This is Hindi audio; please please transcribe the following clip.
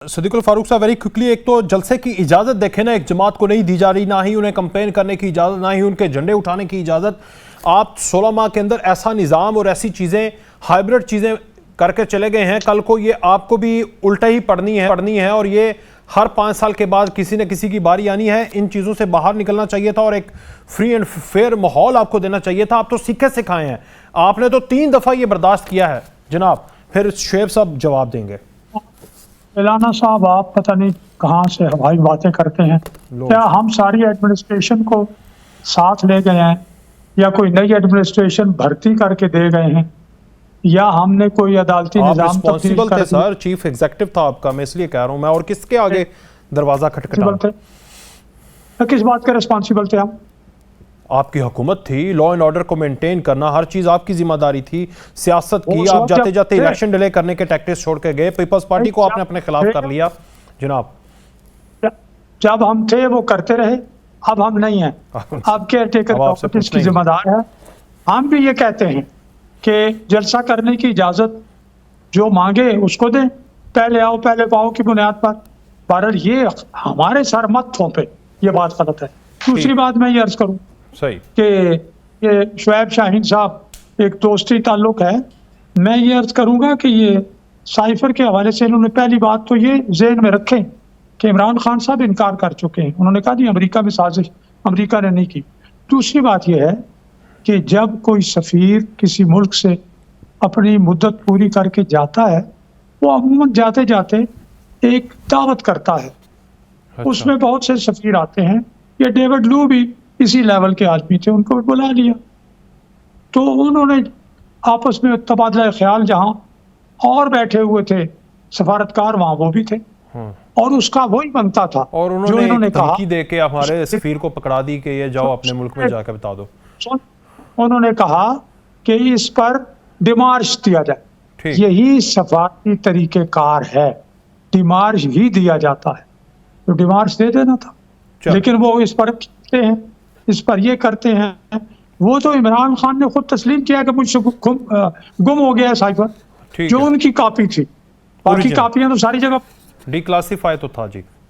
सदीकुल फारूक साहब, वेरी क्विकली, एक तो जलसे की इजाज़त देखें ना, एक जमात को नहीं दी जा रही, ना ही उन्हें कंपेन करने की इजाज़त, ना ही उनके झंडे उठाने की इजाज़त। आप 16 माह के अंदर ऐसा निज़ाम और ऐसी चीज़ें, हाइब्रिड चीज़ें करके चले गए हैं, कल को ये आपको भी उल्टा ही पढ़नी है और ये हर 5 साल के बाद किसी न किसी की बारी आनी है। इन चीज़ों से बाहर निकलना चाहिए था और एक फ्री एंड फेयर माहौल आपको देना चाहिए था। आप तो सीखे सिखाए हैं, आपने तो 3 दफ़ा ये बर्दाश्त किया है जनाब। फिर शुएब साहब जवाब देंगे। मौलाना साहब, आप पता नहीं कहाँ से हवाई बातें करते हैं। क्या हम सारी एडमिनिस्ट्रेशन को साथ ले गए हैं, या कोई नई एडमिनिस्ट्रेशन भर्ती करके दे गए हैं, या हमने कोई अदालती निजाम रिस्पॉन्सिबल थे सर, चीफ एग्जीक्यूटिव था आपका, मैं इसलिए कह रहा हूं। मैं और किसके आगे दरवाजा खटखटा? किस बात के रिस्पॉन्सिबल थे हम? आपकी हुकूमत थी, लॉ एंड ऑर्डर को मेंटेन करना, हर चीज आपकी जिम्मेदारी थी। सियासत की, आप जाते जाते इलेक्शन डिले करने के टैक्टिक्स छोड़ के गए, पीपल्स पार्टी को आपने अपने खिलाफ कर लिया जनाब। जब हम थे वो करते रहे, अब हम नहीं हैं। अब केयर टेकर इसकी जिम्मेदार है। हम भी ये कहते हैं कि जलसा करने की इजाजत जो मांगे उसको दें, पहले आओ पहले पाओ की बुनियाद पर। बहरहाल ये हमारे सर मत थोपे, ये बात गलत है। दूसरी बात मैं ये अर्ज करूं सही कि ये शुएब शाहीन साहब एक दोस्ती ताल्लुक है। मैं ये अर्ज करूंगा कि ये साइफर के हवाले से इन्होंने पहली बात तो ये ज़हन में रखें कि इमरान खान साहब इनकार कर चुके हैं। उन्होंने कहा नहीं, अमेरिका में साजिश अमेरिका ने नहीं की। दूसरी बात यह है कि जब कोई सफ़ीर किसी मुल्क से अपनी मुद्दत पूरी करके जाता है, वो अमूमन जाते जाते एक दावत करता है। अच्छा। उसमें बहुत से सफ़ीर आते हैं। ये डेविड लू भी इसी लेवल के आदमी थे, उनको बुला लिया तो उन्होंने आपस में तबादला ख्याल, जहां और बैठे हुए थे सफारतकार, वहां वो भी थे और उसका वही बनता था। और उन्होंने धमकी दे के हमारे सफीर को पकड़ा दी कि ये जाओ अपने मुल्क में जाकर बता दो। उन्होंने कहा कि इस पर डिमार्श दिया जाए। यही सफारती तरीकेकार है, डिमार्श ही दिया जाता है, तो डिमार्श दे देना था। लेकिन वो इस पर इस पर ये करते हैं। वो तो इमरान खान ने खुद तस्लीम किया कि मुझसे गुम हो गया साइफर, जो उनकी कॉपी थी। बाकी कॉपियां तो सारी जगह डिक्लासिफाई तो था जी।